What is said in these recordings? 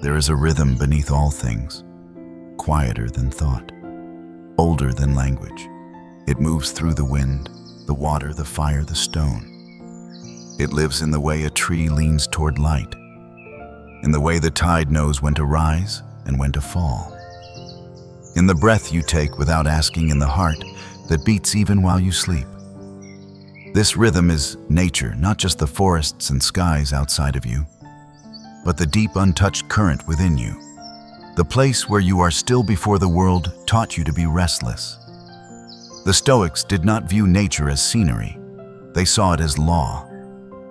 There is a rhythm beneath all things, quieter than thought, older than language. It moves through the wind, the water, the fire, the stone. It lives in the way a tree leans toward light, in the way the tide knows when to rise and when to fall, in the breath you take without asking, in the heart that beats even while you sleep. This rhythm is nature, not just the forests and skies outside of you, but the deep untouched current within you. The place where you are still before the world taught you to be restless. The Stoics did not view nature as scenery. They saw it as law.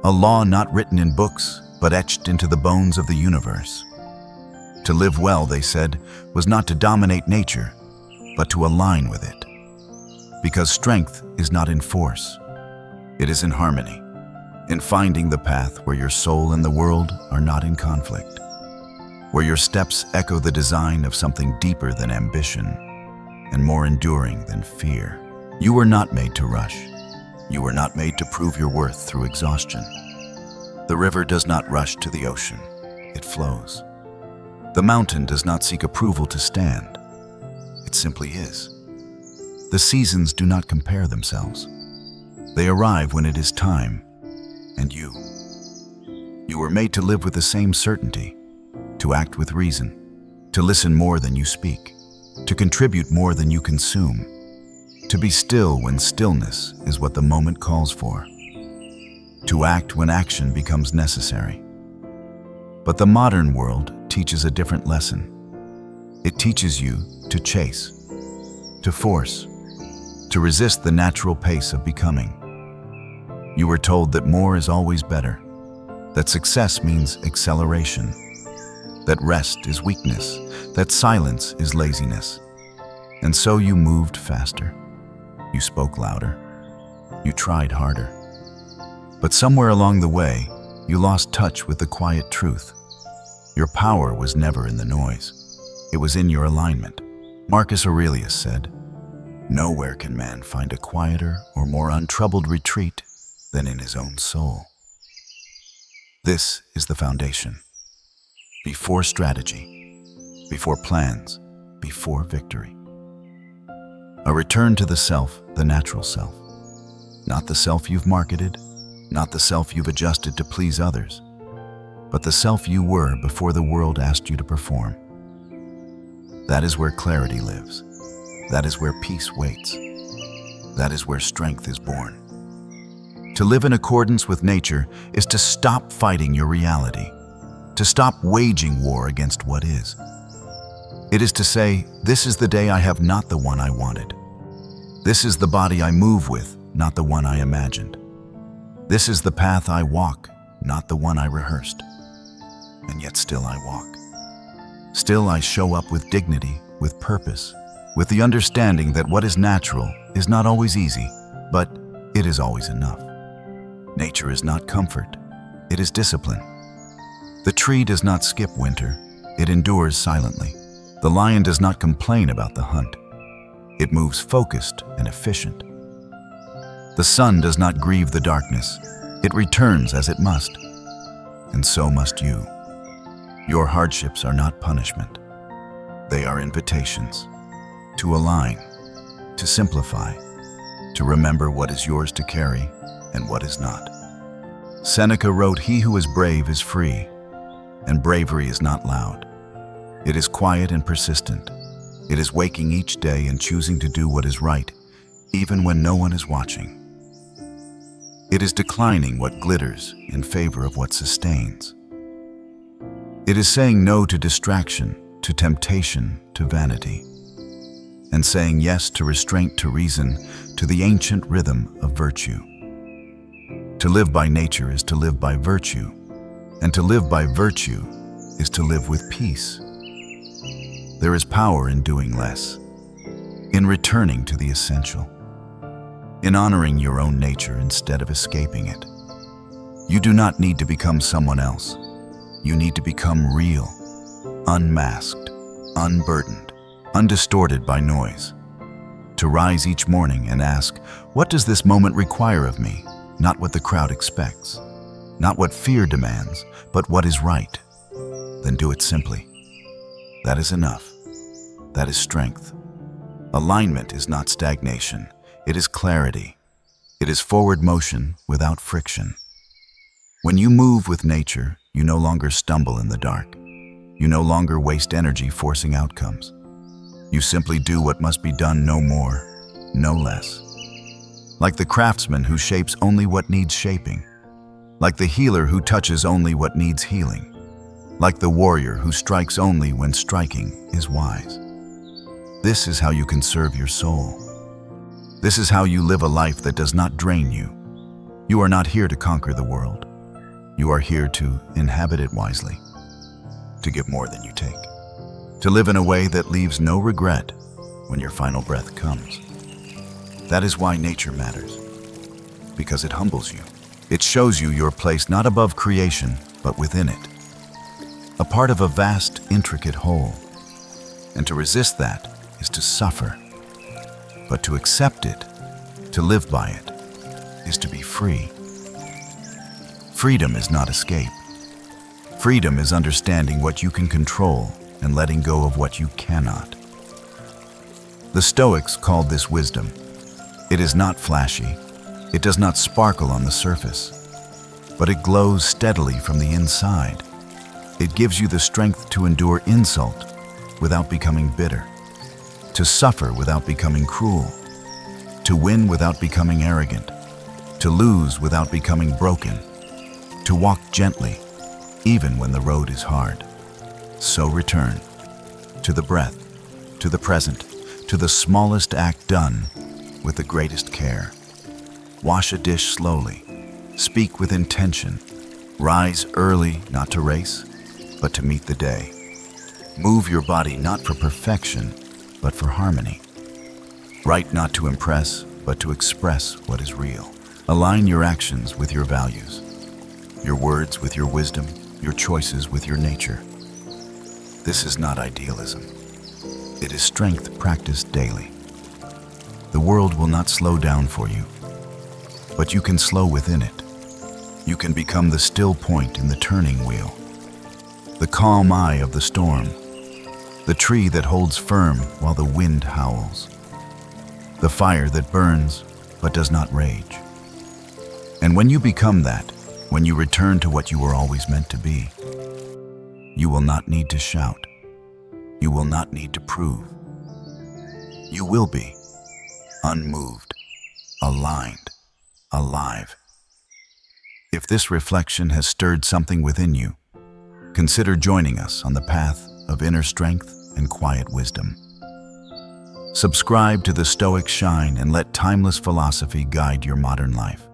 A law not written in books, but etched into the bones of the universe. To live well, they said, was not to dominate nature, but to align with it. Because strength is not in force. It is in harmony, in finding the path where your soul and the world are not in conflict, where your steps echo the design of something deeper than ambition and more enduring than fear. You were not made to rush. You were not made to prove your worth through exhaustion. The river does not rush to the ocean. It flows. The mountain does not seek approval to stand. It simply is. The seasons do not compare themselves. They arrive when it is time. And you were made to live with the same certainty, to act with reason, to listen more than you speak, to contribute more than you consume, to be still when stillness is what the moment calls for, to act when action becomes necessary. But the modern world teaches a different lesson. It teaches you to chase, to force, to resist the natural pace of becoming. You were told that more is always better, that success means acceleration, that rest is weakness, that silence is laziness. And so you moved faster. You spoke louder. You tried harder. But somewhere along the way, you lost touch with the quiet truth. Your power was never in the noise. It was in your alignment. Marcus Aurelius said, "Nowhere can man find a quieter or more untroubled retreat than in his own soul." This is the foundation. Before strategy, before plans, before victory. A return to the self, the natural self. Not the self you've marketed, not the self you've adjusted to please others, but the self you were before the world asked you to perform. That is where clarity lives. That is where peace waits. That is where strength is born. To live in accordance with nature is to stop fighting your reality, to stop waging war against what is. It is to say, this is the day I have not the one I wanted. This is the body I move with, not the one I imagined. This is the path I walk, not the one I rehearsed. And yet still I walk. Still I show up with dignity, with purpose, with the understanding that what is natural is not always easy, but it is always enough. Nature is not comfort, it is discipline. The tree does not skip winter, it endures silently. The lion does not complain about the hunt. It moves focused and efficient. The sun does not grieve the darkness, it returns as it must. And so must you. Your hardships are not punishment. They are invitations to align, to simplify, to remember what is yours to carry and what is not. Seneca wrote, "He who is brave is free," and bravery is not loud. It is quiet and persistent. It is waking each day and choosing to do what is right, even when no one is watching. It is declining what glitters in favor of what sustains. It is saying no to distraction, to temptation, to vanity, and saying yes to restraint, to reason, to the ancient rhythm of virtue. To live by nature is to live by virtue, and to live by virtue is to live with peace. There is power in doing less, in returning to the essential, in honoring your own nature instead of escaping it. You do not need to become someone else. You need to become real, unmasked, unburdened, undistorted by noise. To rise each morning and ask, what does this moment require of me? Not what the crowd expects, not what fear demands, but what is right. then do it simply. That is enough. That is strength. Alignment is not stagnation. It is clarity. It is forward motion without friction. When you move with nature, you no longer stumble in the dark. You no longer waste energy forcing outcomes. You simply do what must be done, no more, no less. Like the craftsman who shapes only what needs shaping. Like the healer who touches only what needs healing. Like the warrior who strikes only when striking is wise. This is how you can serve your soul. This is how you live a life that does not drain you. You are not here to conquer the world. You are here to inhabit it wisely, to give more than you take, to live in a way that leaves no regret when your final breath comes. That is why nature matters, because it humbles you. It shows you your place not above creation, but within it, a part of a vast, intricate whole. And to resist that is to suffer, but to accept it, to live by it, is to be free. Freedom is not escape. Freedom is understanding what you can control and letting go of what you cannot. The Stoics called this wisdom. It is not flashy. It does not sparkle on the surface, but it glows steadily from the inside. It gives you the strength to endure insult without becoming bitter, to suffer without becoming cruel, to win without becoming arrogant, to lose without becoming broken, to walk gently even when the road is hard. So return to the breath, to the present, to the smallest act done with the greatest care. Wash a dish slowly, speak with intention, rise early not to race, but to meet the day. Move your body not for perfection, but for harmony. Write not to impress, but to express what is real. Align your actions with your values, your words with your wisdom, your choices with your nature. This is not idealism. It is strength practiced daily. The world will not slow down for you, but you can slow within it. You can become the still point in the turning wheel, the calm eye of the storm, the tree that holds firm while the wind howls, the fire that burns but does not rage. And when you become that, when you return to what you were always meant to be, you will not need to shout. You will not need to prove. You will be unmoved, aligned, alive. If this reflection has stirred something within you, consider joining us on the path of inner strength and quiet wisdom. Subscribe to the Stoic Shine and let timeless philosophy guide your modern life.